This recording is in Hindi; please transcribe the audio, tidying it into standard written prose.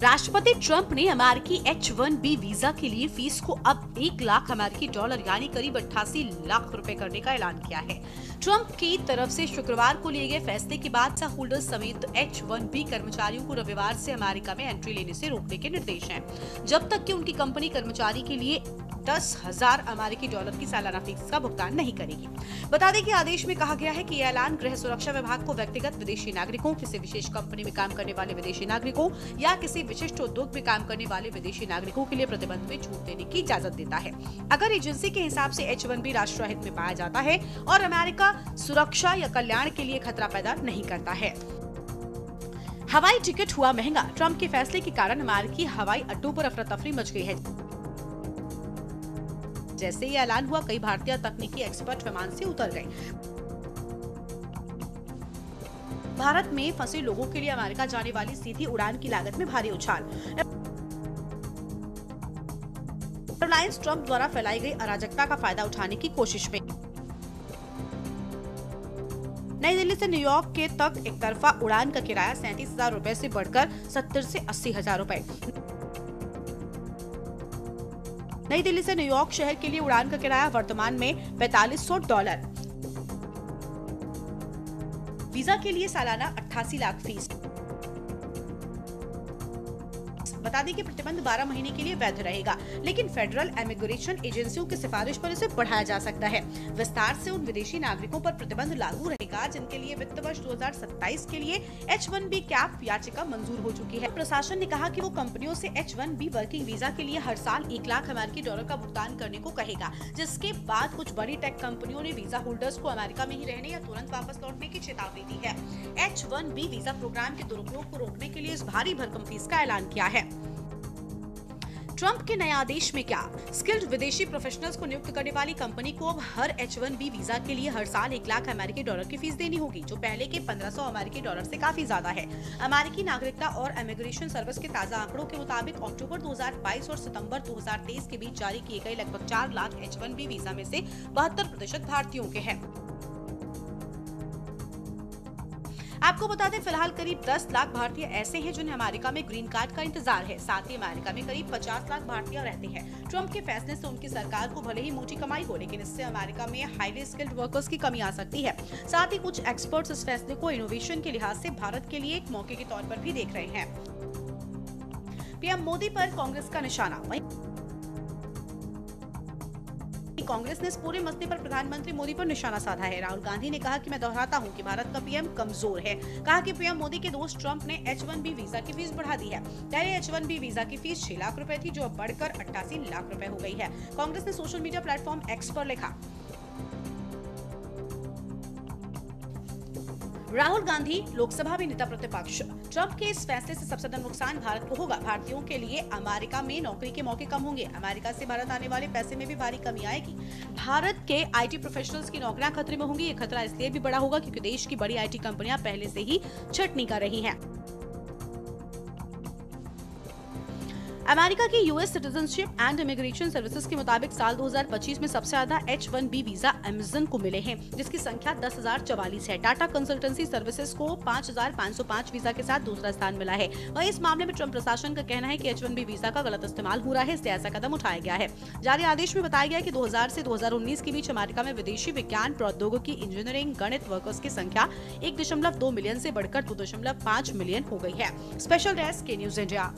राष्ट्रपति ट्रंप ने अमेरिकी H-1B वीजा के लिए फीस को अब $1 लाख यानी करीब 88 लाख रुपए करने का ऐलान किया है। ट्रंप की तरफ से शुक्रवार को लिए गए फैसले के बाद वीजा होल्डर्स समेत H-1B कर्मचारियों को रविवार से अमेरिका में एंट्री लेने से रोकने के निर्देश हैं, जब तक कि उनकी कंपनी कर्मचारी के लिए $10,000 की सालाना फीस का भुगतान नहीं करेगी। बता दें कि आदेश में कहा गया है कि यह ऐलान गृह सुरक्षा विभाग को व्यक्तिगत विदेशी नागरिकों, किसी विशेष कंपनी में काम करने वाले विदेशी नागरिकों या किसी विशिष्ट उद्योग में काम करने वाले विदेशी नागरिकों के लिए प्रतिबंध में छूट देने की इजाजत देता है, अगर एजेंसी के हिसाब से H-1B राष्ट्रहित में पाया जाता है और अमेरिका सुरक्षा या कल्याण के लिए खतरा पैदा नहीं करता है। हवाई टिकट हुआ महंगा। ट्रंप के फैसले के कारण अमेरिकी हवाई अड्डों पर अफरा तफरी मच गई है। जैसे ही ऐलान हुआ, कई भारतीय तकनीकी एक्सपर्ट विमान से उतर गए। भारत में फंसे लोगों के लिए अमेरिका जाने वाली सीधी उड़ान की लागत में भारी उछाल। एयरलाइंस ट्रंप द्वारा फैलाई गई अराजकता का फायदा उठाने की कोशिश में। नई दिल्ली से न्यूयॉर्क के तक एक तरफा उड़ान का किराया 37,000 रुपए से बढ़कर 70 से 80,000 रुपए। नई दिल्ली से न्यूयॉर्क शहर के लिए उड़ान का किराया वर्तमान में $4500। वीजा के लिए सालाना 88 लाख फीस। बता दें कि प्रतिबंध 12 महीने के लिए वैध रहेगा, लेकिन फेडरल इमिग्रेशन एजेंसियों की सिफारिश पर इसे बढ़ाया जा सकता है। विस्तार से उन विदेशी नागरिकों पर प्रतिबंध लागू रहेगा जिनके लिए वित्त वर्ष 2027 के लिए H-1B कैप याचिका मंजूर हो चुकी है। प्रशासन ने कहा कि वो कंपनियों से H-1B वर्किंग वीजा के लिए हर साल $1 लाख का भुगतान करने को कहेगा, जिसके बाद कुछ बड़ी टेक कंपनियों ने वीजा होल्डर्स को अमेरिका में ही रहने या तुरंत वापस लौटने की चेतावनी दी है। H-1B वीजा प्रोग्राम के दुरुपयोग को रोकने के लिए इस भारी भरकम फीस का ऐलान किया है। ट्रंप के नए आदेश में क्या? स्किल्ड विदेशी प्रोफेशनल्स को नियुक्त करने वाली कंपनी को अब हर H-1B वीजा के लिए हर साल $1 लाख की फीस देनी होगी, जो पहले के $1500 से काफी ज्यादा है। अमेरिकी नागरिकता और इमिग्रेशन सर्विस के ताजा आंकड़ों के मुताबिक अक्टूबर 2022 और सितंबर 2023 के बीच जारी किए गए लगभग 4 लाख H-1B वीजा में से 72% भारतीयों के हैं। आपको बता दें, फिलहाल करीब 10 लाख भारतीय ऐसे हैं जिन्हें अमेरिका में ग्रीन कार्ड का इंतजार है। साथ ही अमेरिका में करीब 50 लाख भारतीय रहते हैं। ट्रंप के फैसले से उनकी सरकार को भले ही मोटी कमाई हो, लेकिन इससे अमेरिका में हाईली स्किल्ड वर्कर्स की कमी आ सकती है। साथ ही कुछ एक्सपर्ट्स इस फैसले को इनोवेशन के लिहाज से भारत के लिए एक मौके के तौर पर भी देख रहे हैं। पीएम मोदी पर कांग्रेस का निशाना। कांग्रेस ने इस पूरे मसले पर प्रधानमंत्री मोदी पर निशाना साधा है। राहुल गांधी ने कहा कि मैं दोहराता हूं कि भारत का पीएम कमजोर है। कहा कि पीएम मोदी के दोस्त ट्रंप ने H-1B वीजा की फीस बढ़ा दी है। पहले H-1B वीजा की फीस 6 लाख रुपए थी, जो अब बढ़कर 88 लाख रुपए हो गई है। कांग्रेस ने सोशल मीडिया प्लेटफॉर्म X पर लिखा, राहुल गांधी लोकसभा में नेता प्रतिपक्ष। ट्रंप के इस फैसले से सबसे ज्यादा नुकसान भारत को होगा। भारतीयों के लिए अमेरिका में नौकरी के मौके कम होंगे। अमेरिका से भारत आने वाले पैसे में भी भारी कमी आएगी। भारत के IT प्रोफेशनल्स की नौकरियां खतरे में होंगी। ये खतरा इसलिए भी बड़ा होगा क्योंकि देश की बड़ी IT कंपनियां पहले से ही छटनी कर रही हैं। अमेरिका की US citizenship and immigration services के मुताबिक साल 2025 में सबसे ज्यादा H-1B वीजा अमेज़न को मिले हैं, जिसकी संख्या 10,044 है। टाटा कंसल्टेंसी सर्विसेज को 5,505 वीजा के साथ दूसरा स्थान मिला है। वहीं इस मामले में ट्रंप प्रशासन का कहना है कि H-1B वीजा का गलत इस्तेमाल हो रहा है, इसलिए ऐसा कदम उठाया गया है। जारी आदेश में बताया गया कि 2000 से 2019 के बीच अमेरिका में विदेशी विज्ञान, प्रौद्योगिकी, इंजीनियरिंग, गणित वर्कर्स की संख्या 1.2 मिलियन से बढ़कर 2.5 मिलियन हो गई है। स्पेशल डेस्क के न्यूज इंडिया।